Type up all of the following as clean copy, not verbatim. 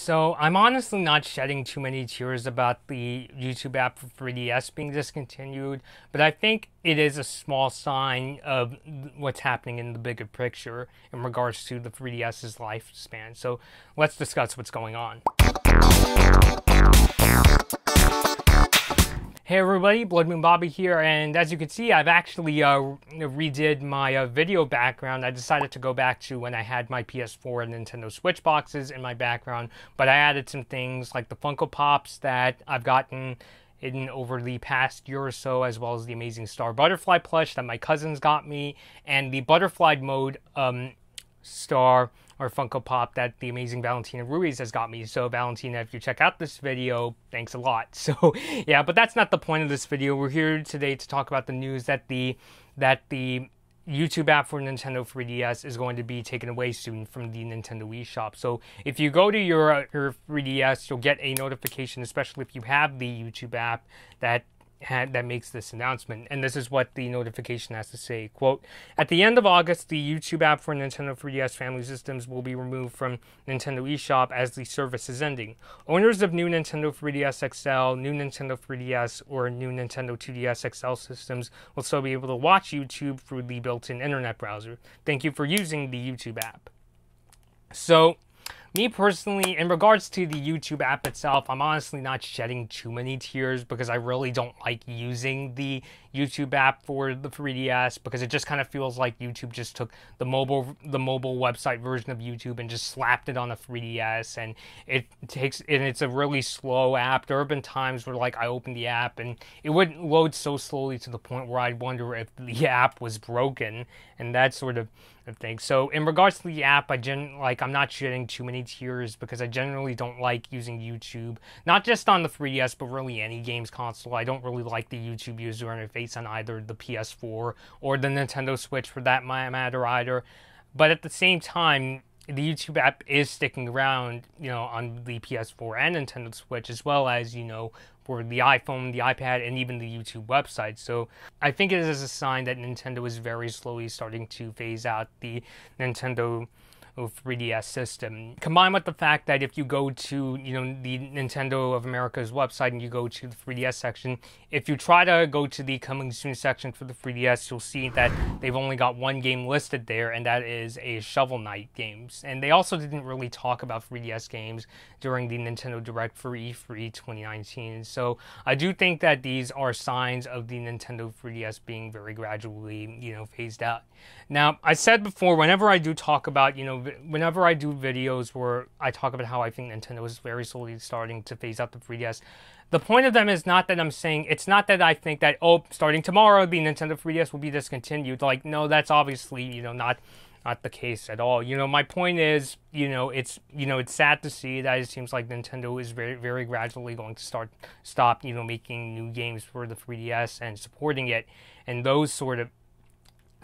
So I'm honestly not shedding too many tears about the YouTube app for 3DS being discontinued, but I think it is a small sign of what's happening in the bigger picture in regards to the 3DS's lifespan. So let's discuss what's going on. Hey everybody, Blood Moon Bobby here, and as you can see, I've actually redid my video background. I decided to go back to when I had my PS4 and Nintendo Switch boxes in my background, but I added some things like the Funko Pops that I've gotten in over the past year or so, as well as the Amazing Star Butterfly plush that my cousins got me, and the Butterfly Mode star or Funko Pop that the amazing Valentina Ruiz has got me. So Valentina, if you check out this video, thanks a lot. So yeah, but that's not the point of this video. We're here today to talk about the news that the YouTube app for Nintendo 3DS is going to be taken away soon from the Nintendo eShop. So if you go to your 3DS, you'll get a notification, especially if you have the YouTube app, that makes this announcement, and this is what the notification has to say. Quote, at the end of August, the YouTube app for Nintendo 3DS family systems will be removed from Nintendo eShop as the service is ending. Owners of new Nintendo 3DS XL, new Nintendo 3DS, or new Nintendo 2DS XL systems will still be able to watch YouTube through the built-in internet browser. Thank you for using the YouTube app. So, me personally, in regards to the YouTube app itself, I'm honestly not shedding too many tears because I really don't like using the YouTube app for the 3DS, because it just kind of feels like YouTube just took the mobile website version of YouTube and just slapped it on a 3DS, and it's a really slow app. There have been times where like I opened the app and it would load so slowly to the point where I'd wonder if the app was broken and that sort of thing. So in regards to the app, I'm not shedding too many tears because I generally don't like using YouTube, not just on the 3DS, but really any games console. I don't really like the YouTube user interface on either the PS4 or the Nintendo Switch for that matter either. But at the same time, the YouTube app is sticking around, on the PS4 and Nintendo Switch, as well as, for the iPhone, the iPad, and even the YouTube website. So I think it is a sign that Nintendo is very slowly starting to phase out the Nintendo 3DS system. Combined with the fact that if you go to, the Nintendo of America's website and you go to the 3DS section, if you try to go to the coming soon section for the 3DS, you'll see that they've only got one game listed there, and that is a Shovel Knight games. And they also didn't really talk about 3DS games during the Nintendo Direct for E3 2019. So I do think that these are signs of the Nintendo 3DS being very gradually, phased out. Now, I said before, whenever I do talk about, whenever I do videos where I talk about how I think Nintendo is very slowly starting to phase out the 3DS, the point of them is not that I'm saying, it's not that I think that, starting tomorrow, the Nintendo 3DS will be discontinued. Like, no, that's obviously, not the case at all. My point is, it's sad to see that it seems like Nintendo is very, very gradually going to stop, making new games for the 3DS and supporting it and those sort of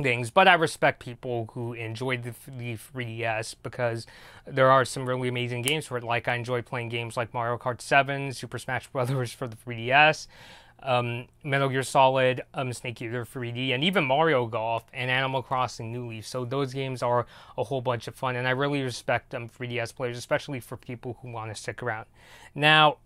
things. But I respect people who enjoyed the 3DS because there are some really amazing games for it. Like, I enjoy playing games like Mario Kart 7, Super Smash Bros. For the 3DS, Metal Gear Solid, Snake Eater 3D, and even Mario Golf and Animal Crossing New Leaf. So those games are a whole bunch of fun, and I really respect 3DS players, especially for people who want to stick around. Now,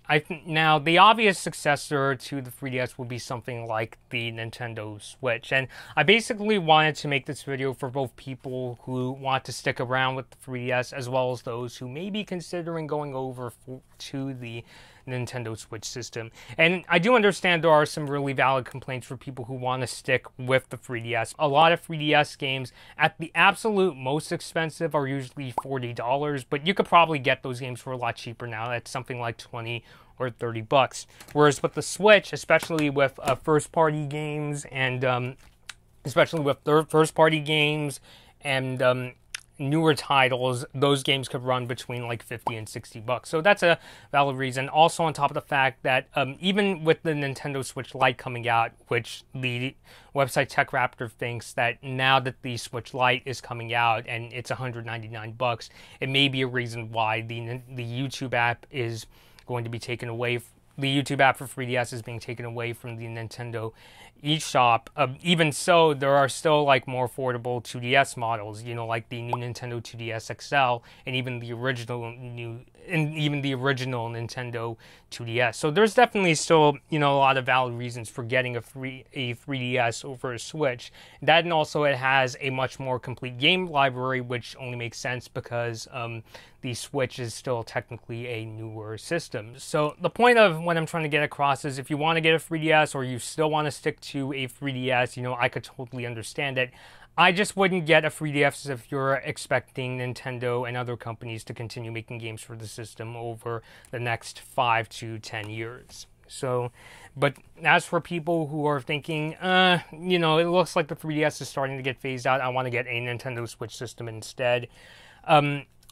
the obvious successor to the 3DS would be something like the Nintendo Switch, and I basically wanted to make this video for both people who want to stick around with the 3DS, as well as those who may be considering going over to the Nintendo Switch system. And I do understand there are some really valid complaints for people who want to stick with the 3DS. A lot of 3DS games, at the absolute most expensive, are usually $40, but you could probably get those games for a lot cheaper now. That's something like $20 or $30. Whereas with the Switch, especially with first-party games and newer titles, those games could run between like $50 and $60. So that's a valid reason. Also, on top of the fact that even with the Nintendo Switch Lite coming out, which the website TechRaptor thinks that now that the Switch Lite is coming out and it's $199, it may be a reason why the YouTube app is going to be taken away. The YouTube app for 3DS is being taken away from the Nintendo eShop. Even so, there are still like more affordable 2DS models, like the new Nintendo 2DS XL and even the original new and even the original Nintendo 2DS. So there's definitely still, a lot of valid reasons for getting a 3DS over a Switch. That, and also it has a much more complete game library, which only makes sense because the Switch is still technically a newer system. So the point of what I'm trying to get across is, if you want to get a 3DS or you still want to stick to a 3DS, I could totally understand it. I just wouldn't get a 3DS if you're expecting Nintendo and other companies to continue making games for the system over the next 5 to 10 years. So, but as for people who are thinking, it looks like the 3DS is starting to get phased out, I want to get a Nintendo Switch system instead.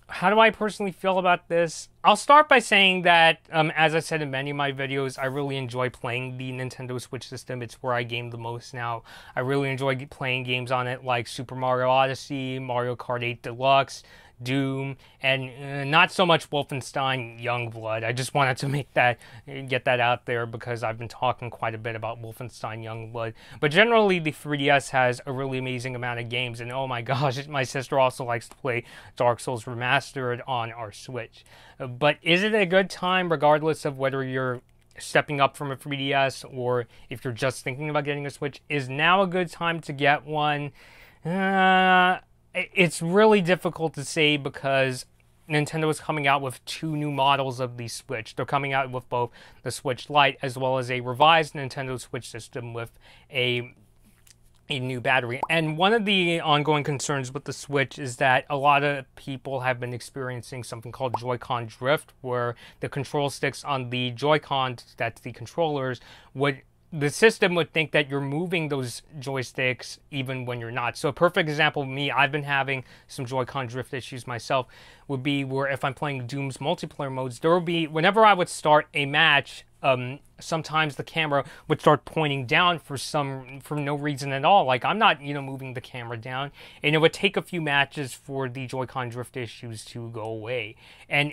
How do I personally feel about this? I'll start by saying that, as I said in many of my videos, I really enjoy playing the Nintendo Switch system. It's where I game the most now. I really enjoy playing games on it like Super Mario Odyssey, Mario Kart 8 Deluxe, Doom, and not so much Wolfenstein Youngblood. I just wanted to get that out there because I've been talking quite a bit about Wolfenstein Youngblood. But generally, the 3DS has a really amazing amount of games, and oh my gosh, my sister also likes to play Dark Souls Remastered on our Switch. But is it a good time, regardless of whether you're stepping up from a 3DS or if you're just thinking about getting a Switch? Is now a good time to get one? It's really difficult to say because Nintendo is coming out with 2 new models of the Switch. They're coming out with both the Switch Lite as well as a revised Nintendo Switch system with a new battery. And one of the ongoing concerns with the Switch is that a lot of people have been experiencing something called Joy-Con drift, where the control sticks on the Joy-Cons, that's the controllers, the system would think that you're moving those joysticks even when you're not. So a perfect example of me, I've been having some Joy-Con drift issues myself, would be where if I'm playing Doom's multiplayer modes, there will be, whenever I would start a match, sometimes the camera would start pointing down for no reason at all. Like, I'm not, moving the camera down, and it would take a few matches for the Joy-Con drift issues to go away. And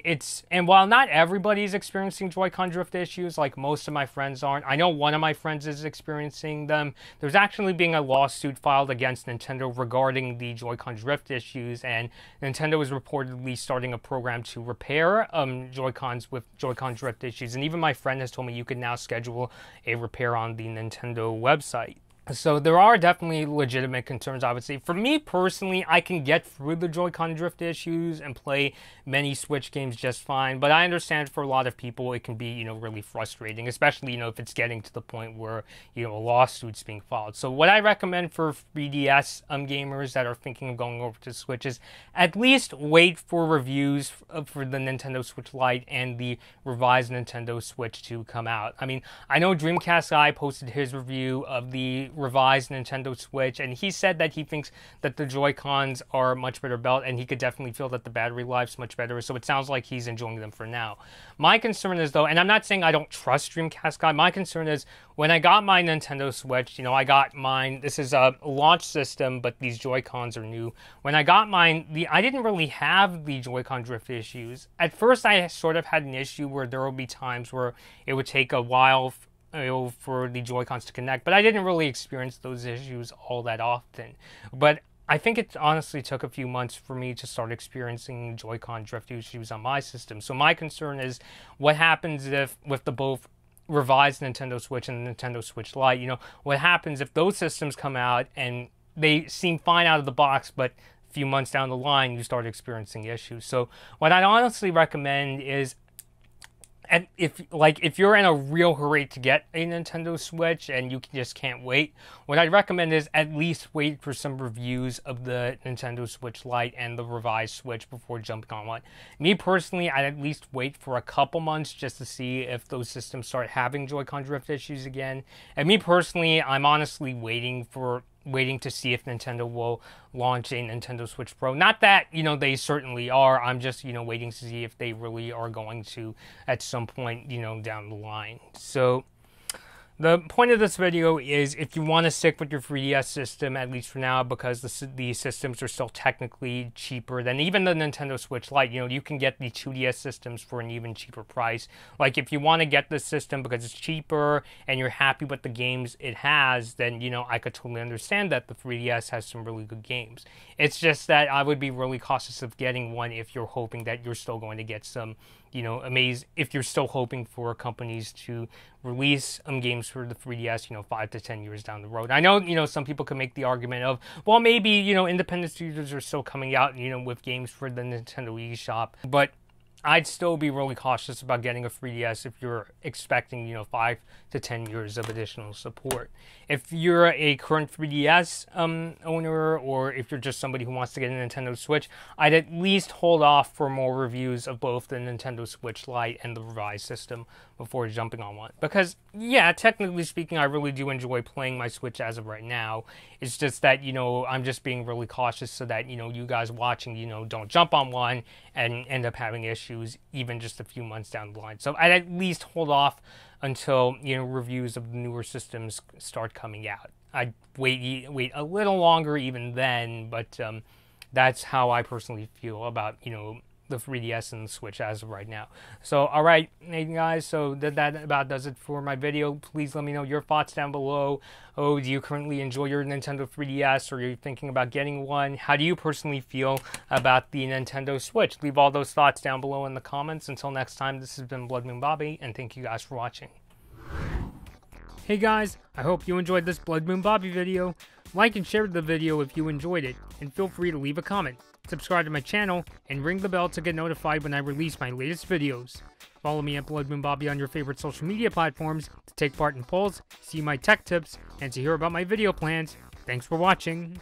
while not everybody's experiencing Joy-Con drift issues, like most of my friends aren't, I know one of my friends is experiencing them. There's actually being a lawsuit filed against Nintendo regarding the Joy-Con drift issues, and Nintendo is reportedly starting a program to repair Joy-Cons with Joy-Con drift issues. And even my friend has told me you can now schedule a repair on the Nintendo website. So there are definitely legitimate concerns, I would say. For me personally, I can get through the Joy-Con drift issues and play many Switch games just fine. But I understand for a lot of people it can be, really frustrating, especially, if it's getting to the point where, a lawsuit's being filed. So what I recommend for 3DS gamers that are thinking of going over to Switch is at least wait for reviews for the Nintendo Switch Lite and the revised Nintendo Switch to come out. I mean, I know Dreamcast Guy posted his review of the revised Nintendo Switch, and he said that he thinks that the Joy-Cons are much better built, and he could definitely feel that the battery life's much better, so it sounds like he's enjoying them for now. My concern is, though, and I'm not saying I don't trust Dreamcast Guy, my concern is when I got my Nintendo Switch, I got mine, this is a launch system, but these Joy-Cons are new. When I got mine, I didn't really have the Joy-Con drift issues. At first, I sort of had an issue where there would be times where it would take a while for the Joy-Cons to connect, but I didn't really experience those issues all that often. But I think it honestly took a few months for me to start experiencing Joy-Con drift issues on my system. So my concern is what happens if, with the both revised Nintendo Switch and the Nintendo Switch Lite, what happens if those systems come out and they seem fine out of the box, but a few months down the line you start experiencing issues. So what I'd honestly recommend is, and if you're in a real hurry to get a Nintendo Switch and you just can't wait, what I'd recommend is at least wait for some reviews of the Nintendo Switch Lite and the revised Switch before jumping on one. Me personally, I'd at least wait for a couple months just to see if those systems start having Joy-Con drift issues again. And me personally, I'm honestly waiting to see if Nintendo will launch a Nintendo Switch Pro. Not that, they certainly are. I'm just, waiting to see if they really are going to at some point, down the line. So the point of this video is if you want to stick with your 3DS system, at least for now, because the systems are still technically cheaper than even the Nintendo Switch Lite. You can get the 2DS systems for an even cheaper price. Like, if you want to get this system because it's cheaper and you're happy with the games it has, then, I could totally understand that the 3DS has some really good games. It's just that I would be really cautious of getting one if you're hoping that you're still going to get some amazed if you're still hoping for companies to release games for the 3DS, 5 to 10 years down the road. I know, some people can make the argument of, well, maybe, independent studios are still coming out, with games for the Nintendo eShop, but I'd still be really cautious about getting a 3DS if you're expecting, 5 to 10 years of additional support. If you're a current 3DS owner, or if you're just somebody who wants to get a Nintendo Switch, I'd at least hold off for more reviews of both the Nintendo Switch Lite and the revised system before jumping on one. Because, yeah, technically speaking, I really do enjoy playing my Switch as of right now. It's just that, I'm just being really cautious so that, you guys watching, don't jump on one and end up having issues even just a few months down the line. So I'd at least hold off until, reviews of the newer systems start coming out. I'd wait a little longer even then, but that's how I personally feel about, the 3DS and the Switch as of right now. So, alright, hey guys, so that about does it for my video. Please let me know your thoughts down below. Do you currently enjoy your Nintendo 3DS, or are you thinking about getting one? How do you personally feel about the Nintendo Switch? Leave all those thoughts down below in the comments. Until next time, this has been Blood Moon Bobby, and thank you guys for watching. Hey guys, I hope you enjoyed this Blood Moon Bobby video. Like and share the video if you enjoyed it, and feel free to leave a comment. Subscribe to my channel, and ring the bell to get notified when I release my latest videos. Follow me at Blood Moon Bobby on your favorite social media platforms to take part in polls, see my tech tips, and to hear about my video plans. Thanks for watching.